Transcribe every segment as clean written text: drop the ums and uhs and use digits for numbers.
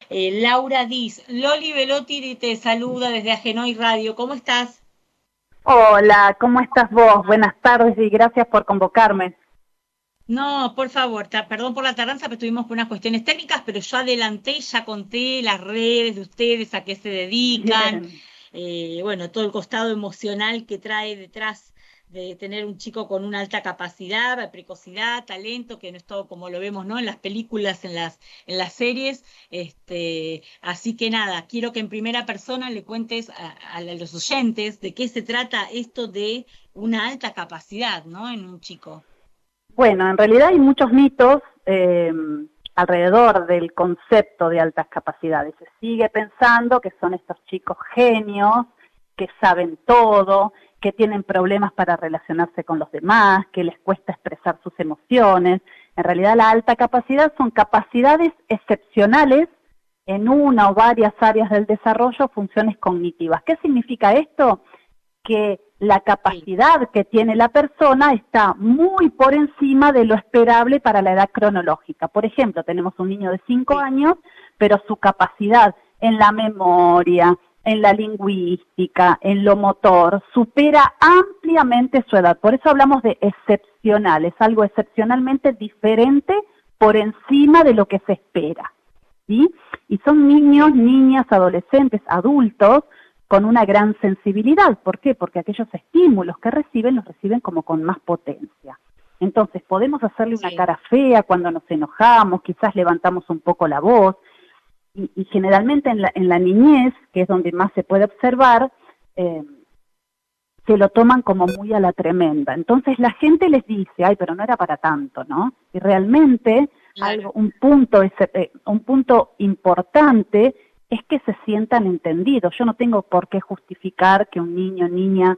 Laura Diz, Loli Velotti te saluda desde Agenoy Radio. ¿Cómo estás? Hola, ¿cómo estás vos? Buenas tardes y gracias por convocarme. No, por favor, perdón por la tardanza, pero tuvimos unas cuestiones técnicas, pero yo adelanté, ya conté las redes de ustedes, a qué se dedican, Bien. bueno, todo el costado emocional que trae detrás de tener un chico con una alta capacidad, precocidad, talento, que no es todo como lo vemos, ¿no? En las películas, en las series. Así que nada, quiero que en primera persona le cuentes a los oyentes de qué se trata esto de una alta capacidad, ¿no? En un chico. Bueno, en realidad hay muchos mitos alrededor del concepto de altas capacidades. Se sigue pensando que son estos chicos genios, que saben todo, que tienen problemas para relacionarse con los demás, que les cuesta expresar sus emociones. En realidad la alta capacidad son capacidades excepcionales en una o varias áreas del desarrollo, funciones cognitivas. ¿Qué significa esto? Que la Sí, capacidad que tiene la persona está muy por encima de lo esperable para la edad cronológica. Por ejemplo, tenemos un niño de 5 sí, años, pero su capacidad en la memoria, en la lingüística, en lo motor, supera ampliamente su edad. Por eso hablamos de excepcional, es algo excepcionalmente diferente por encima de lo que se espera. ¿Sí? Y son niños, sí, niñas, adolescentes, adultos con una gran sensibilidad. ¿Por qué? Porque aquellos estímulos que reciben los reciben como con más potencia. Entonces podemos hacerle una sí. cara fea cuando nos enojamos, quizás levantamos un poco la voz, y generalmente en la niñez, que es donde más se puede observar, eh, se lo toman como muy a la tremenda. Entonces la gente les dice, ay, pero no era para tanto, ¿no? Y realmente Claro, un punto importante es que se sientan entendidos. Yo no tengo por qué justificar que un niño o niña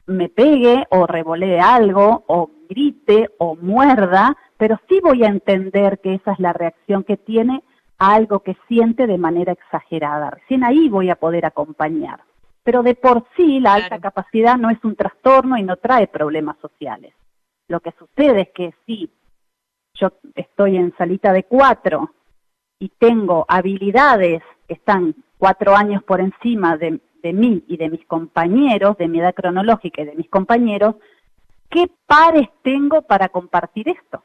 me pegue o revolee algo o grite o muerda, pero sí voy a entender que esa es la reacción que tiene a algo que siente de manera exagerada. Recién ahí voy a poder acompañar. Pero de por sí la alta claro, capacidad no es un trastorno y no trae problemas sociales. Lo que sucede es que si yo estoy en salita de 4 y tengo habilidades que están 4 años por encima de mí y de mis compañeros, de mi edad cronológica y de mis compañeros, ¿qué pares tengo para compartir esto?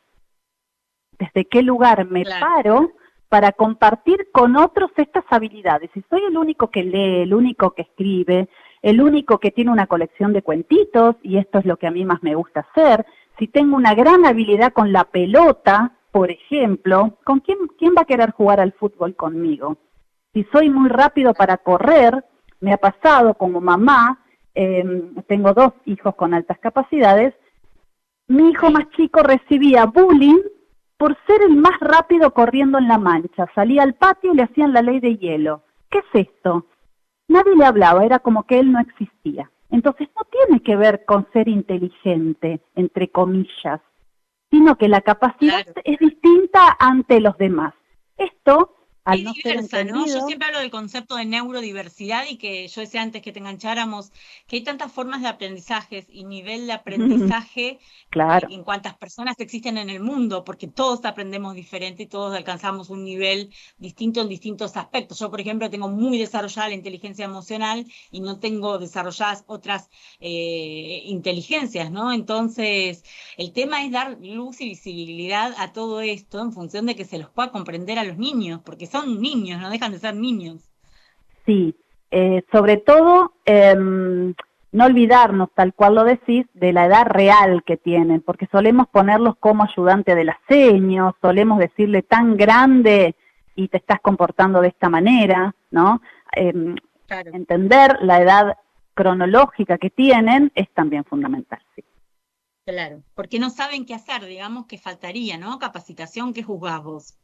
¿Desde qué lugar me claro. paro para compartir con otros estas habilidades? Si soy el único que lee, el único que escribe, el único que tiene una colección de cuentitos, y esto es lo que a mí más me gusta hacer, si tengo una gran habilidad con la pelota, por ejemplo, ¿con quién va a querer jugar al fútbol conmigo? Si soy muy rápido para correr, me ha pasado como mamá, tengo 2 hijos con altas capacidades, mi hijo Sí. más chico recibía bullying por ser el más rápido corriendo en la mancha. Salía al patio y le hacían la ley de hielo. ¿Qué es esto? Nadie le hablaba, era como que él no existía. Entonces no tiene que ver con ser inteligente, entre comillas, sino que la capacidad Claro. es distinta ante los demás. Esto, al Es no ser diversa, ¿no? Yo entendido, siempre hablo del concepto de neurodiversidad y que yo decía antes que te engancháramos, que hay tantas formas de aprendizajes y nivel de aprendizaje claro, en cuántas personas existen en el mundo, porque todos aprendemos diferente y todos alcanzamos un nivel distinto en distintos aspectos. Yo, por ejemplo, tengo muy desarrollada la inteligencia emocional y no tengo desarrolladas otras inteligencias, ¿no? Entonces, el tema es dar luz y visibilidad a todo esto en función de que se los pueda comprender a los niños, porque son niños, no dejan de ser niños. sí. Sobre todo, no olvidarnos, tal cual lo decís, de la edad real que tienen, porque solemos ponerlos como ayudante de las señas, solemos decirle tan grande y te estás comportando de esta manera, ¿no? Eh, Claro. Entender la edad cronológica que tienen es también fundamental, sí. Claro, porque no saben qué hacer, digamos que faltaría, ¿no? Capacitación, ¿qué juzgás vos?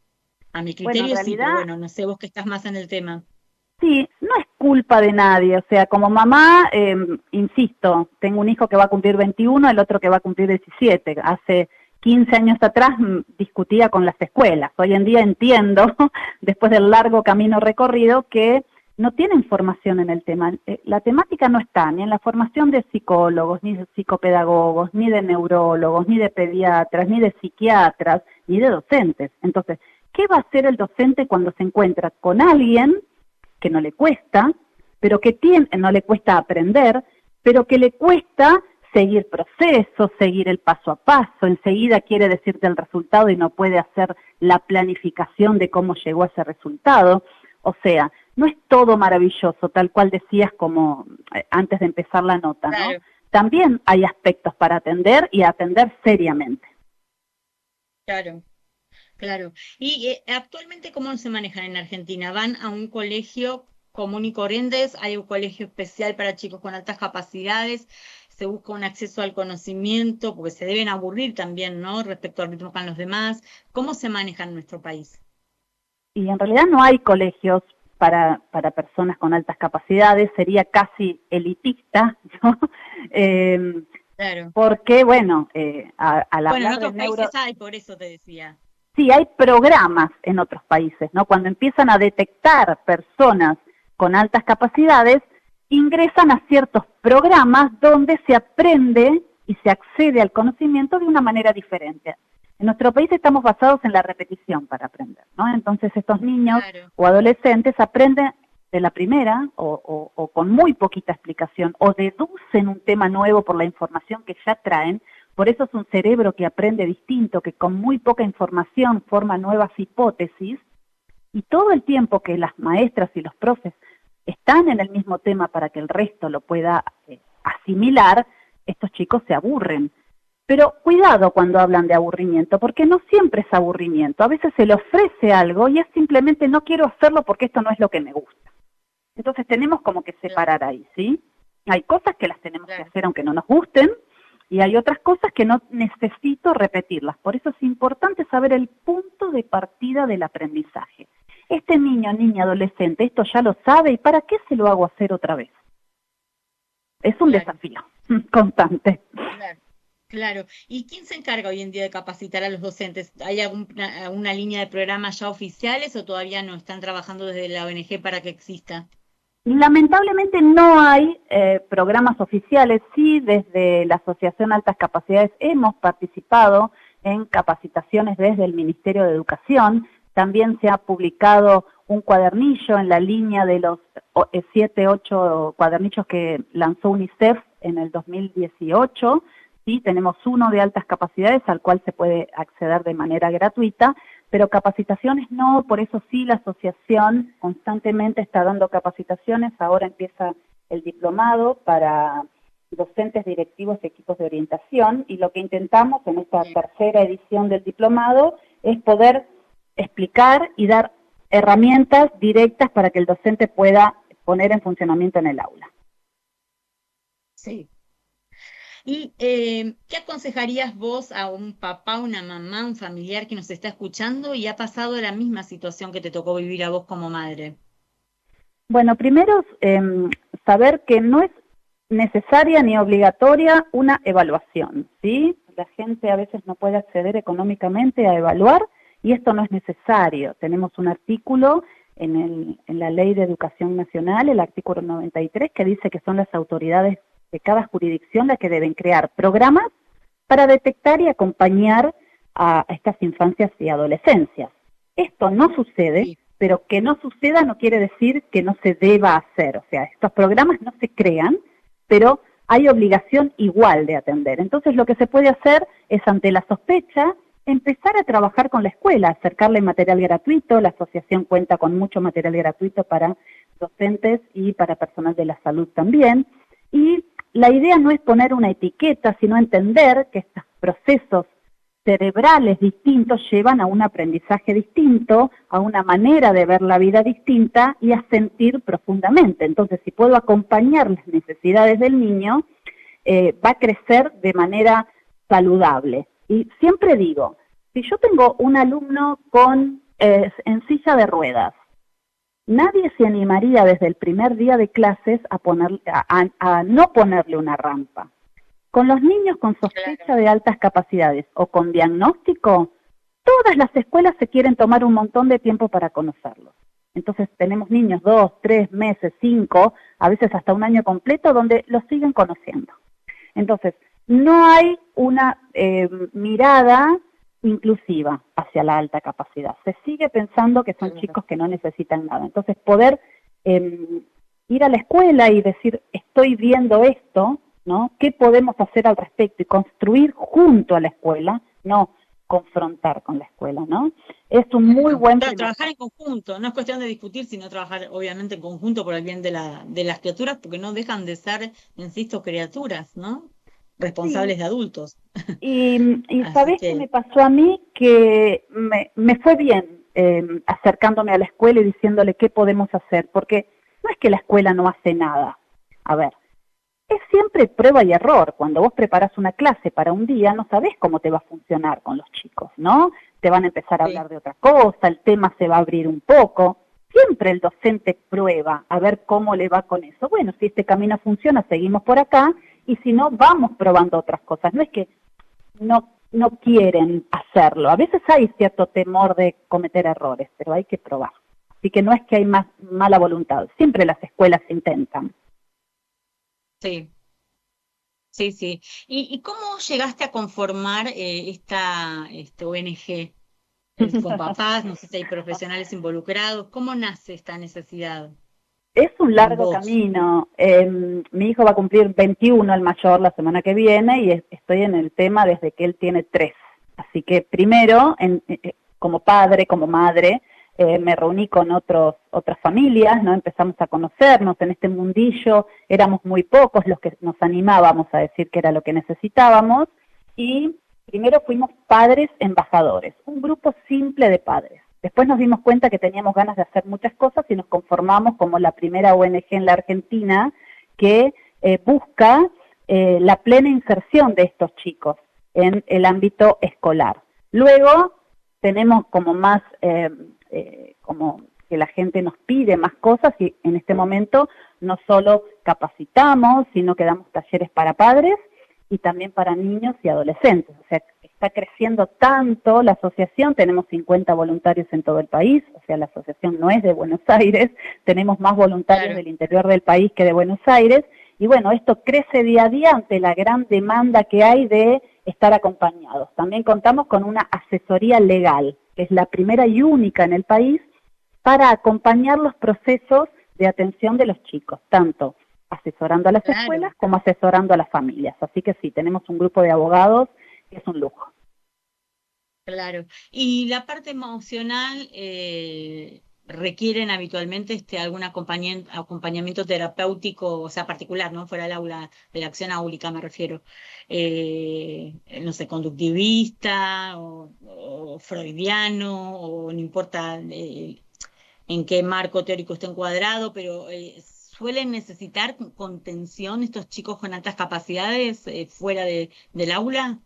A mi Bueno, en criterio sí, pero realidad bueno, no sé vos que estás más en el tema. sí, no es culpa de nadie, o sea, como mamá, insisto, tengo un hijo que va a cumplir 21, el otro que va a cumplir 17. Hace 15 años atrás discutía con las escuelas. Hoy en día entiendo, después del largo camino recorrido, que no tienen formación en el tema. La temática no está ni en la formación de psicólogos, ni de psicopedagogos, ni de neurólogos, ni de pediatras, ni de psiquiatras, ni de docentes. Entonces, ¿qué ¿qué va a hacer el docente cuando se encuentra con alguien que no le cuesta, pero que no le cuesta aprender, pero que le cuesta seguir procesos, seguir el paso a paso, enseguida quiere decirte el resultado y no puede hacer la planificación de cómo llegó a ese resultado? O sea, no es todo maravilloso, tal cual decías como antes de empezar la nota, ¿no? También hay aspectos para atender y atender seriamente. Claro. Claro. Y actualmente, ¿cómo se manejan en Argentina? ¿Van a un colegio común y corriente? ¿Hay un colegio especial para chicos con altas capacidades? ¿Se busca un acceso al conocimiento? Porque se deben aburrir también, ¿no? Respecto al ritmo con los demás. ¿Cómo se maneja en nuestro país? Y en realidad no hay colegios para personas con altas capacidades, sería casi elitista, ¿no? Claro. Porque, bueno, al bueno, en hablar otros de países hay, por eso te decía. Sí, hay programas en otros países, ¿no? Cuando empiezan a detectar personas con altas capacidades, ingresan a ciertos programas donde se aprende y se accede al conocimiento de una manera diferente. En nuestro país estamos basados en la repetición para aprender, ¿no? Entonces estos niños o adolescentes aprenden de la primera o con muy poquita explicación o deducen un tema nuevo por la información que ya traen. Por eso es un cerebro que aprende distinto, que con muy poca información forma nuevas hipótesis, y todo el tiempo que las maestras y los profes están en el mismo tema para que el resto lo pueda asimilar, estos chicos se aburren. Pero cuidado cuando hablan de aburrimiento, porque no siempre es aburrimiento. A veces se le ofrece algo y es simplemente no quiero hacerlo porque esto no es lo que me gusta. Entonces tenemos como que separar ahí, ¿sí? Hay cosas que las tenemos que hacer aunque no nos gusten, y hay otras cosas que no necesito repetirlas. Por eso es importante saber el punto de partida del aprendizaje. Este niño, niña, adolescente, esto ya lo sabe, ¿y para qué se lo hago hacer otra vez? Es un desafío constante. Claro. ¿Y quién se encarga hoy en día de capacitar a los docentes? ¿Hay alguna línea de programas ya oficiales o todavía no están trabajando desde la ONG para que exista? Lamentablemente no hay programas oficiales. Sí, desde la Asociación Altas Capacidades hemos participado en capacitaciones desde el Ministerio de Educación. También se ha publicado un cuadernillo en la línea de los 7, 8 cuadernillos que lanzó UNICEF en el 2018. Sí, tenemos uno de altas capacidades al cual se puede acceder de manera gratuita, pero capacitaciones no, por eso sí la asociación constantemente está dando capacitaciones. Ahora empieza el diplomado para docentes directivos y equipos de orientación, y lo que intentamos en esta tercera edición del diplomado es poder explicar y dar herramientas directas para que el docente pueda poner en funcionamiento en el aula. Sí. ¿Y qué aconsejarías vos a un papá, una mamá, un familiar que nos está escuchando y ha pasado la misma situación que te tocó vivir a vos como madre? Bueno, primero saber que no es necesaria ni obligatoria una evaluación, ¿sí? La gente a veces no puede acceder económicamente a evaluar y esto no es necesario. Tenemos un artículo en la Ley de Educación Nacional, el artículo 93, que dice que son las autoridades de cada jurisdicción las que deben crear programas para detectar y acompañar a estas infancias y adolescencias. Esto no sucede, pero que no suceda no quiere decir que no se deba hacer. O sea, estos programas no se crean, pero hay obligación igual de atender. Entonces lo que se puede hacer es, ante la sospecha, empezar a trabajar con la escuela, acercarle material gratuito. La asociación cuenta con mucho material gratuito para docentes y para personal de la salud también. Y la idea no es poner una etiqueta, sino entender que estos procesos cerebrales distintos llevan a un aprendizaje distinto, a una manera de ver la vida distinta y a sentir profundamente. Entonces, si puedo acompañar las necesidades del niño, va a crecer de manera saludable. Y siempre digo, si yo tengo un alumno en silla de ruedas, nadie se animaría desde el primer día de clases a no ponerle una rampa. Con los niños con sospecha de altas capacidades o con diagnóstico, todas las escuelas se quieren tomar un montón de tiempo para conocerlos. Entonces tenemos niños 2, 3 meses, 5, a veces hasta un año completo, donde los siguen conociendo. Entonces, no hay una mirada inclusiva hacia la alta capacidad. Se sigue pensando que son chicos que no necesitan nada. Entonces, poder ir a la escuela y decir, estoy viendo esto, ¿no? ¿Qué podemos hacer al respecto? Y construir junto a la escuela, no confrontar con la escuela, ¿no? Es un muy buen... Claro, trabajar en conjunto, no es cuestión de discutir, sino trabajar obviamente en conjunto por el bien de las criaturas, porque no dejan de ser, insisto, criaturas, ¿no? Responsables Sí. de adultos. Y Así ¿sabés qué que, me pasó a mí? Que me fue bien acercándome a la escuela y diciéndole qué podemos hacer, porque no es que la escuela no hace nada. A ver, es siempre prueba y error. Cuando vos preparás una clase para un día, no sabés cómo te va a funcionar con los chicos, ¿no? Te van a empezar a sí, hablar de otra cosa, el tema se va a abrir un poco. Siempre el docente prueba a ver cómo le va con eso. Bueno, si este camino funciona, seguimos por acá, y si no, vamos probando otras cosas. No es que no quieren hacerlo. A veces hay cierto temor de cometer errores, pero hay que probar. Así que no es que hay más mala voluntad. Siempre las escuelas intentan. sí, sí, sí. ¿Y cómo llegaste a conformar esta ONG? Con papás, no sé si hay profesionales involucrados. ¿Cómo nace esta necesidad Es un en largo vos? camino. Mi hijo va a cumplir 21, el mayor, la semana que viene, y estoy en el tema desde que él tiene 3. Así que primero, como padre, como madre, me reuní con otras familias, ¿no? Empezamos a conocernos en este mundillo, éramos muy pocos los que nos animábamos a decir que era lo que necesitábamos, y primero fuimos padres embajadores, un grupo simple de padres. Después nos dimos cuenta que teníamos ganas de hacer muchas cosas y nos conformamos como la primera ONG en la Argentina que busca la plena inserción de estos chicos en el ámbito escolar. Luego tenemos como más, como que la gente nos pide más cosas, y en este momento no solo capacitamos, sino que damos talleres para padres y también para niños y adolescentes. O sea, está creciendo tanto la asociación, tenemos 50 voluntarios en todo el país, o sea, la asociación no es de Buenos Aires, tenemos más voluntarios Claro, del interior del país que de Buenos Aires, y bueno, esto crece día a día ante la gran demanda que hay de estar acompañados. También contamos con una asesoría legal, que es la primera y única en el país para acompañar los procesos de atención de los chicos, tanto asesorando a las claro, escuelas como asesorando a las familias. Así que sí, tenemos un grupo de abogados que es un lujo. claro. Y la parte emocional, requieren habitualmente algún acompañamiento terapéutico, o sea, particular, ¿no? Fuera del aula, de la acción áulica me refiero. No sé, conductivista o freudiano, o no importa en qué marco teórico esté encuadrado, pero suelen necesitar contención estos chicos con altas capacidades fuera del aula.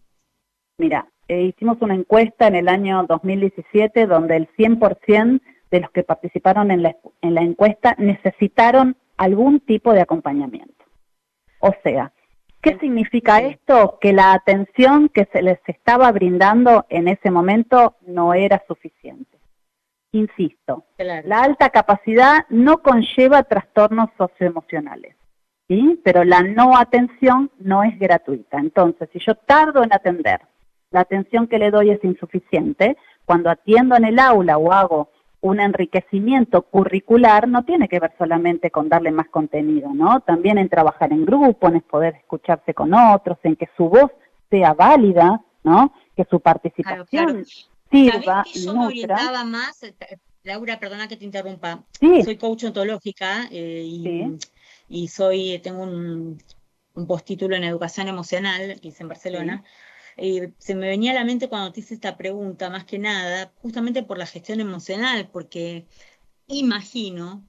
Mira, hicimos una encuesta en el año 2017 donde el 100% de los que participaron en la encuesta necesitaron algún tipo de acompañamiento. O sea, ¿qué significa Sí, esto? Que la atención que se les estaba brindando en ese momento no era suficiente. Insisto, claro, la alta capacidad no conlleva trastornos socioemocionales, ¿sí? Pero la no atención no es gratuita. Entonces, si yo tardo en atender, la atención que le doy es insuficiente, cuando atiendo en el aula o hago un enriquecimiento curricular, no tiene que ver solamente con darle más contenido, ¿no? También en trabajar en grupo, en poder escucharse con otros, en que su voz sea válida, ¿no? Que su claro, claro. participación ¿Sabés sirva que y yo me nutra. orientaba más? Laura, perdona que te interrumpa. Sí, Soy coach ontológica sí, y tengo un postítulo en educación emocional que hice en sí. Barcelona. Se me venía a la mente cuando te hice esta pregunta, más que nada, justamente por la gestión emocional, porque imagino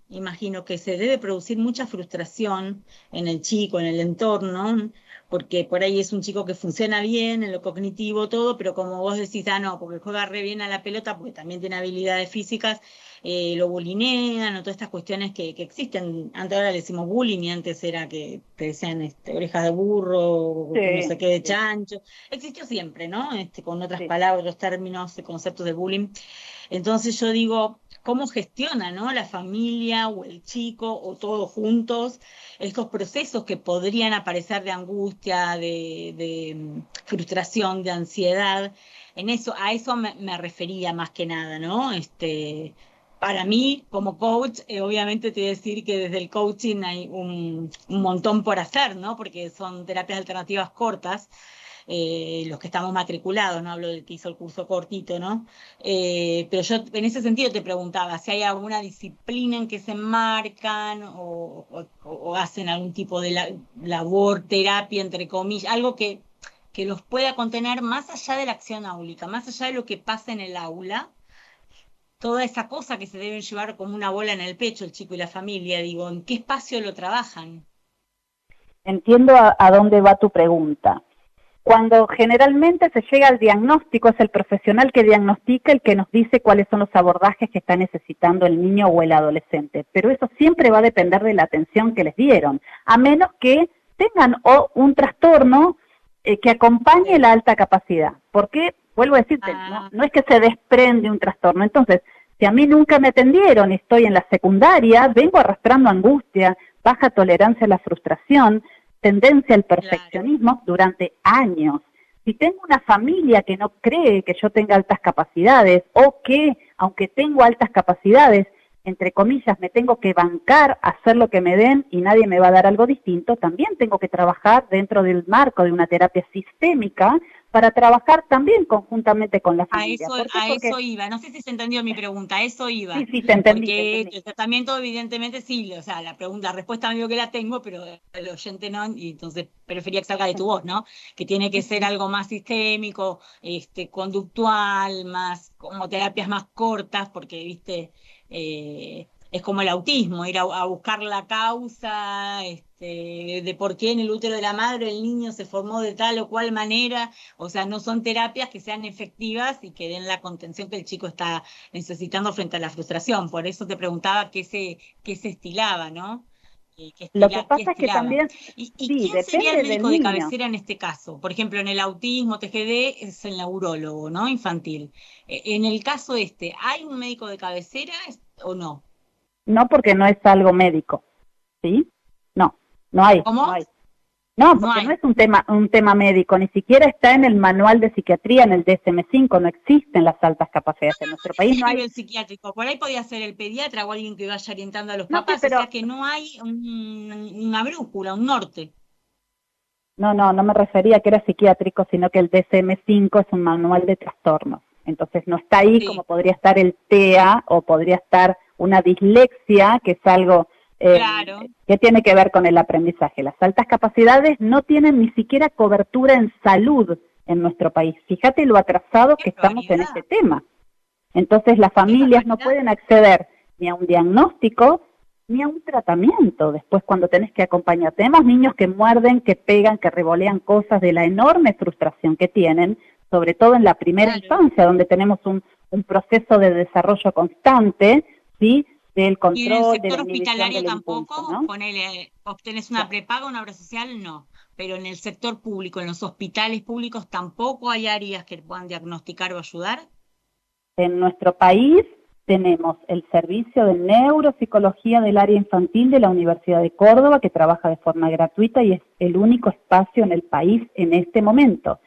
que se debe producir mucha frustración en el chico, en el entorno, porque por ahí es un chico que funciona bien en lo cognitivo, todo, pero como vos decís, ah, no, porque juega re bien a la pelota, porque también tiene habilidades físicas, lo bulinean, o todas estas cuestiones que existen. Antes ahora le decimos bullying y antes era que te decían orejas de burro, o no Sí, sé qué de sí, chancho. Existió siempre, ¿no? Con otras sí. palabras, otros términos, conceptos de bullying. Entonces yo digo, ¿cómo gestiona, ¿no? La familia o el chico o todos juntos estos procesos que podrían aparecer de angustia, de frustración, de ansiedad? a eso me refería más que nada, ¿no? Para mí, como coach, obviamente te voy a decir que desde el coaching hay un montón por hacer, ¿no? Porque son terapias alternativas cortas, los que estamos matriculados, no hablo del que hizo el curso cortito, ¿no? Pero yo en ese sentido te preguntaba si hay alguna disciplina en que se enmarcan o hacen algún tipo de labor, terapia, entre comillas, algo que los pueda contener más allá de la acción áulica, más allá de lo que pasa en el aula, toda esa cosa que se deben llevar como una bola en el pecho el chico y la familia, digo, ¿en qué espacio lo trabajan? Entiendo a dónde va tu pregunta. Cuando generalmente se llega al diagnóstico, es el profesional que diagnostica el que nos dice cuáles son los abordajes que está necesitando el niño o el adolescente, pero eso siempre va a depender de la atención que les dieron, a menos que tengan un trastorno que acompañe la alta capacidad, porque, vuelvo a decirte, no es que se desprende un trastorno. Entonces, si a mí nunca me atendieron y estoy en la secundaria, vengo arrastrando angustia, baja tolerancia a la frustración, tendencia al perfeccionismo durante años. Si tengo una familia que no cree que yo tenga altas capacidades o que, aunque tengo altas capacidades, entre comillas, me tengo que bancar, hacer lo que me den y nadie me va a dar algo distinto, también tengo que trabajar dentro del marco de una terapia sistémica para trabajar también conjuntamente con la familia. Eso iba, no sé si se entendió mi pregunta, a eso iba. Sí, te entendí. Porque el tratamiento evidentemente sí, o sea, la respuesta medio que la tengo, pero el oyente no, y entonces prefería que salga de tu voz, ¿no? Que tiene que ser algo más sistémico, conductual, más, como terapias más cortas, porque, viste, es como el autismo, ir a buscar la causa de por qué en el útero de la madre el niño se formó de tal o cual manera. O sea, no son terapias que sean efectivas y que den la contención que el chico está necesitando frente a la frustración. Por eso te preguntaba qué se estilaba, ¿no? Lo que pasa es que también... ¿Y quién sería el médico de cabecera en este caso? Por ejemplo, en el autismo, TGD, es el neurólogo, ¿no? Infantil. En el caso ¿hay un médico de cabecera o no? No, porque no es algo médico, ¿sí? No hay. ¿Cómo? No hay. No, porque no es un tema médico, ni siquiera está en el manual de psiquiatría, en el DSM-5, no existen las altas capacidades en nuestro país. No hay nivel psiquiátrico, por ahí podía ser el pediatra o alguien que vaya orientando a los papás, pero... o sea que no hay una brújula, un norte. No me refería a que era psiquiátrico, sino que el DSM-5 es un manual de trastornos. Entonces no está ahí como podría estar el TEA o podría estar una dislexia, que es algo... claro. que tiene que ver con el aprendizaje. Las altas capacidades no tienen ni siquiera cobertura en salud en nuestro país. Fíjate lo atrasados que estamos en este tema. Entonces las familias no pueden acceder ni a un diagnóstico ni a un tratamiento. Después cuando tenés que acompañar, tenemos niños que muerden, que pegan, que revolean cosas de la enorme frustración que tienen, sobre todo en la primera infancia, donde tenemos un proceso de desarrollo constante, ¿sí?, del control, y en el sector de la hospitalario del tampoco, impulso, ¿no? Obtenés una prepaga, una obra social, no. Pero en el sector público, en los hospitales públicos, tampoco hay áreas que puedan diagnosticar o ayudar. En nuestro país tenemos el servicio de neuropsicología del área infantil de la Universidad de Córdoba, que trabaja de forma gratuita y es el único espacio en el país en este momento.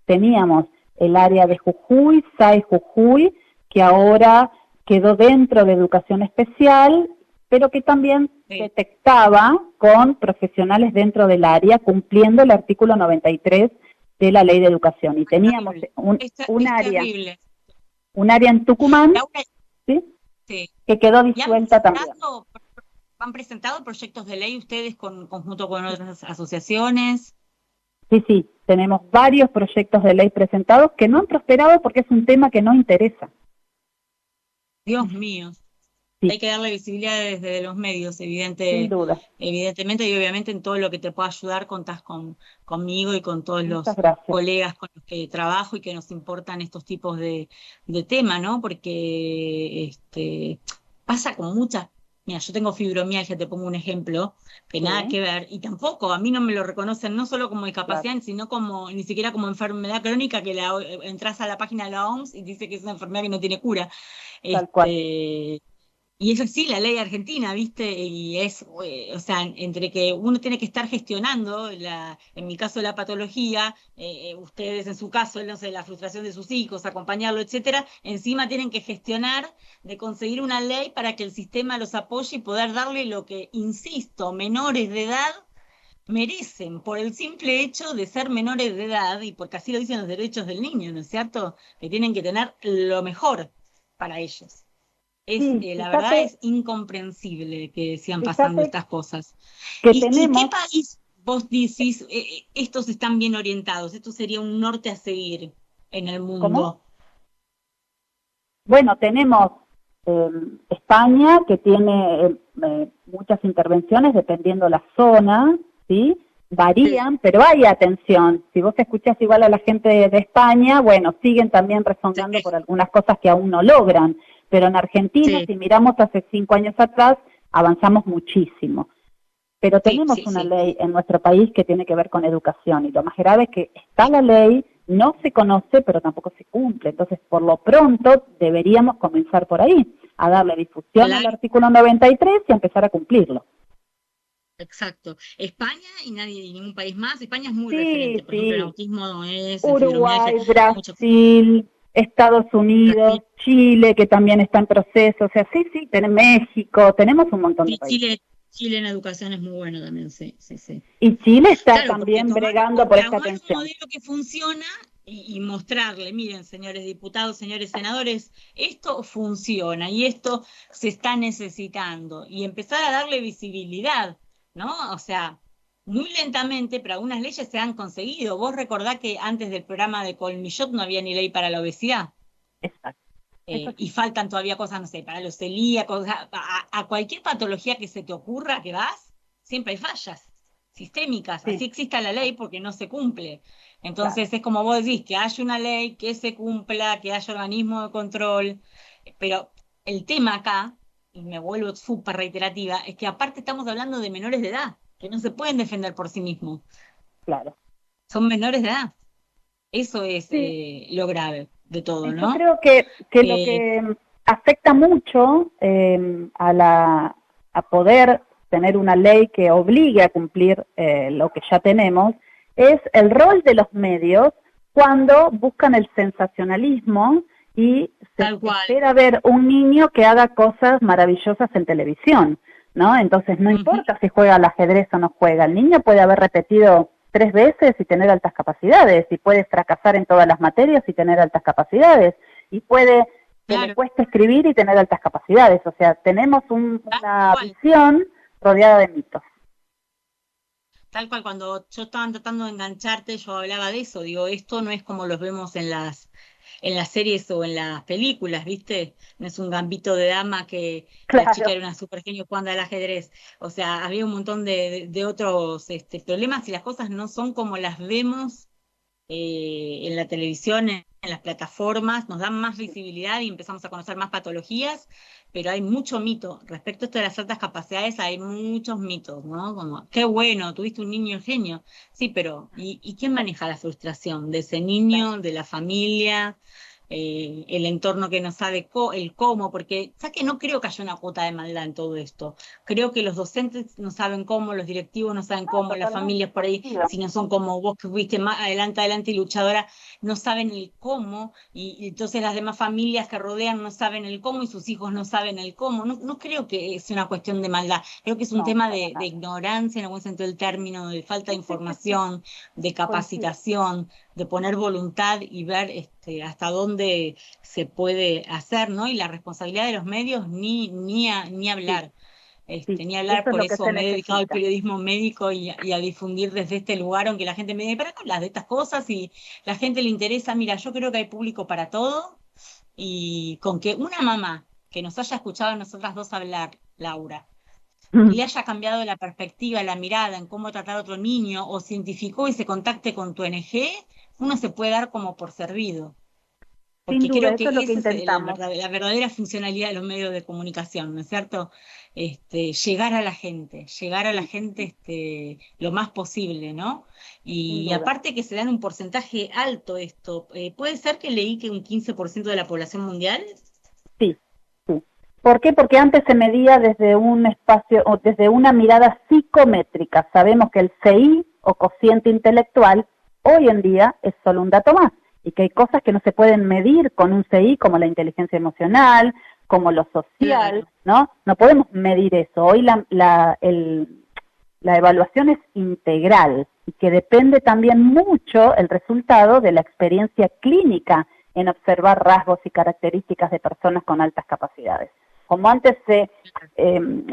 Teníamos el área de Jujuy, SAE Jujuy, que ahora quedó dentro de educación especial, pero que también detectaba con profesionales dentro del área, cumpliendo el artículo 93 de la Ley de Educación. Y teníamos un área en Tucumán, ¿sí? Que quedó disuelta también. ¿Han presentado proyectos de ley ustedes conjunto con otras asociaciones? Sí, tenemos varios proyectos de ley presentados que no han prosperado porque es un tema que no interesa. Dios mío. Sí. Hay que darle visibilidad desde los medios, Sin duda. Evidentemente, y obviamente en todo lo que te pueda ayudar contás conmigo y con todos los colegas con los que trabajo y que nos importan estos tipos de temas, ¿no? Porque pasa con muchas... Mira, yo tengo fibromialgia, te pongo un ejemplo, que nada que ver, y tampoco, a mí no me lo reconocen no solo como discapacidad, sino como, ni siquiera como enfermedad crónica, que entras a la página de la OMS y dice que es una enfermedad que no tiene cura. Tal cual. Y eso sí, la ley argentina, ¿viste? Y es, o sea, entre que uno tiene que estar gestionando, en mi caso la patología, ustedes en su caso, no sé, la frustración de sus hijos, acompañarlo, etcétera, encima tienen que gestionar de conseguir una ley para que el sistema los apoye y poder darle lo que, insisto, menores de edad merecen por el simple hecho de ser menores de edad y porque así lo dicen los derechos del niño, ¿no es cierto? Que tienen que tener lo mejor para ellos. Sí, La verdad es incomprensible que sigan pasando fíjate estas cosas. que Y qué tenemos, país vos decís, estos están bien orientados? Esto sería un norte a seguir en el ¿cómo? mundo. Bueno, tenemos eh, España, que tiene muchas intervenciones dependiendo la zona, ¿sí? Sí, Varían, pero hay atención. Si vos escuchás igual a la gente de España, bueno, siguen también sí, rezongando por algunas cosas que aún no logran. Pero en Argentina, sí, si miramos hace 5 años atrás, avanzamos muchísimo. Pero sí, tenemos sí, una sí. ley en nuestro país que tiene que ver con educación y lo más grave es que está la ley, no se conoce, pero tampoco se cumple. Entonces, por lo pronto, deberíamos comenzar por ahí, a darle difusión al Claro, artículo 93 y a empezar a cumplirlo. exacto. España y nadie, y ningún país más. España es muy referente, Sí, por ejemplo, en sí. autismo es, en fibromialgia, Uruguay, mucho. Brasil, Estados Unidos, Brasil, Chile, que también está en proceso. O sea, sí, sí, tenemos México, tenemos un montón de sí, países. Chile en educación es muy bueno también, sí, sí, sí. Y Chile está Claro, porque también bregando por esta tomar un atención. modelo que funciona y mostrarle, miren, señores diputados, señores senadores, esto funciona y esto se está necesitando y empezar a darle visibilidad, ¿no? O sea, muy lentamente, pero algunas leyes se han conseguido. Vos recordá que antes del programa de Colmillot no había ni ley para la obesidad. Exacto. Eso sí. Y faltan todavía cosas, no sé, para los celíacos, a cualquier patología que se te ocurra que vas, siempre hay fallas sistémicas, así Sí, exista la ley porque no se cumple. claro. Entonces es como vos decís, que haya una ley, que se cumpla, que haya organismo de control, pero el tema acá, y me vuelvo súper reiterativa, es que aparte estamos hablando de menores de edad, que no se pueden defender por sí mismos, Claro. son menores de edad. Eso es Sí, lo grave de todo, y yo ¿no? creo que lo Eh, que afecta mucho a poder tener una ley que obligue a cumplir lo que ya tenemos es el rol de los medios cuando buscan el sensacionalismo y se Tal cual. espera ver un niño que haga cosas maravillosas en televisión, ¿no? Entonces no Ujú. importa si juega al ajedrez o no juega, el niño puede haber repetido 3 veces y tener altas capacidades, y puede fracasar en todas las materias y tener altas capacidades, y puede que le Claro, cueste escribir y tener altas capacidades. O sea, tenemos tal una cual. visión rodeada de mitos. Tal cual, cuando yo estaba tratando de engancharte, yo hablaba de eso. Digo, esto no es como los vemos en las series o en las películas, ¿viste? No es un gambito de dama que la chica Claro, era una super genio jugando al ajedrez. O sea, había un montón de otros problemas y las cosas no son como las vemos en la televisión, en las plataformas, nos dan más visibilidad y empezamos a conocer más patologías, pero hay mucho mito. Respecto a esto de las altas capacidades, hay muchos mitos, ¿no? Como, qué bueno, tuviste un niño genio. Sí, pero ¿y quién maneja la frustración de ese claro. niño, de la familia? El entorno que no sabe el cómo, porque, ¿sabes que no creo que haya una cuota de maldad en todo esto? Creo que los docentes no saben cómo, los directivos no saben No, cómo, las totalmente, familias por ahí, coincido. si no son como vos que fuiste más adelante, adelante y luchadora, no saben el cómo, y entonces las demás familias que rodean no saben el cómo y sus hijos no saben el cómo. No, no creo que sea una cuestión de maldad, creo que es un No, tema para de nada. ignorancia en algún sentido del término, de falta de Sí, sí, sí, sí, información, de coincido. capacitación, de poner voluntad y ver hasta dónde se puede hacer, ¿no? Y la responsabilidad de los medios ni Sí, hablar. sí, Ni hablar, eso es por lo que eso se me he dedicado al necesita. periodismo médico y a difundir desde este lugar, aunque la gente me dice, ¿para qué hablas de estas cosas? Y la gente le interesa, mira, yo creo que hay público para todo y con que una mamá que nos haya escuchado a nosotras dos hablar, Laura, le haya cambiado la perspectiva, la mirada en cómo tratar a otro niño o se identificó y se contacte con tu ONG, uno se puede dar como por servido. Sin Porque duda, creo eso es que lo que esa es intentamos. la verdadera funcionalidad de los medios de comunicación, ¿no es cierto? Llegar a la Sí, gente lo más posible, ¿no? sin Y duda. aparte que se dan un porcentaje alto esto, puede ser que leí que un 15% de la población mundial, Sí, sí. ¿Por qué? Porque antes se medía desde un espacio o desde una mirada psicométrica. Sabemos que el CI o cociente intelectual hoy en día es solo un dato más y que hay cosas que no se pueden medir con un CI como la inteligencia emocional, como lo social, ¿no? No podemos medir eso. Hoy la evaluación es integral y que depende también mucho el resultado de la experiencia clínica en observar rasgos y características de personas con altas capacidades. Como antes se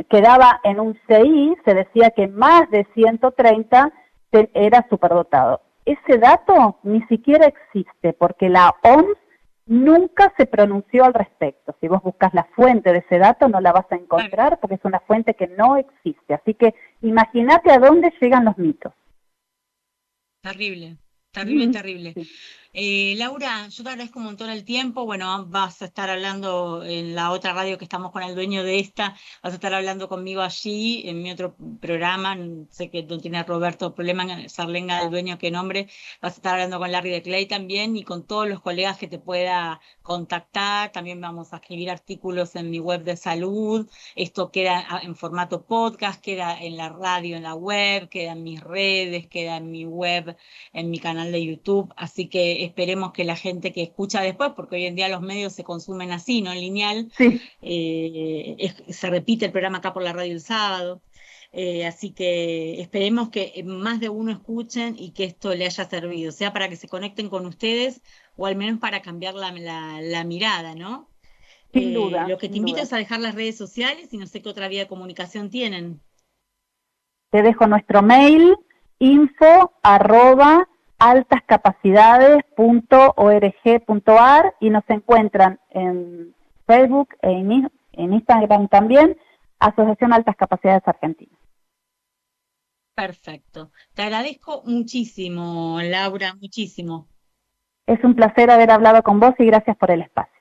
quedaba en un CI, se decía que más de 130 era superdotado. Ese dato ni siquiera existe porque la OMS nunca se pronunció al respecto. Si vos buscas la fuente de ese dato no la vas a encontrar porque es una fuente que no existe. Así que imagínate a dónde llegan los mitos. Terrible, terrible, terrible. Laura, yo te agradezco un montón el tiempo. Bueno, vas a estar hablando en la otra radio que estamos con el dueño de esta, vas a estar hablando conmigo allí en mi otro programa, sé que no tiene Roberto problema, Sarlenga, el dueño que nombre, vas a estar hablando con Larry de Clay también y con todos los colegas que te pueda contactar. También vamos a escribir artículos en mi web de salud. Esto queda en formato podcast, queda en la radio, en la web, queda en mis redes, queda en mi web, en mi canal de YouTube, así que esperemos que la gente que escucha después, porque hoy en día los medios se consumen así, no en lineal, sí. Se repite el programa acá por la radio el sábado, así que esperemos que más de uno escuchen y que esto le haya servido, sea para que se conecten con ustedes o al menos para cambiar la mirada, ¿no? Sin duda. Lo que te invito es a dejar las redes sociales y no sé qué otra vía de comunicación tienen. Te dejo nuestro mail, info@altascapacidades.org.ar y nos encuentran en Facebook e en Instagram también, Asociación Altas Capacidades Argentina. Perfecto. Te agradezco muchísimo, Laura, muchísimo. Es un placer haber hablado con vos y gracias por el espacio.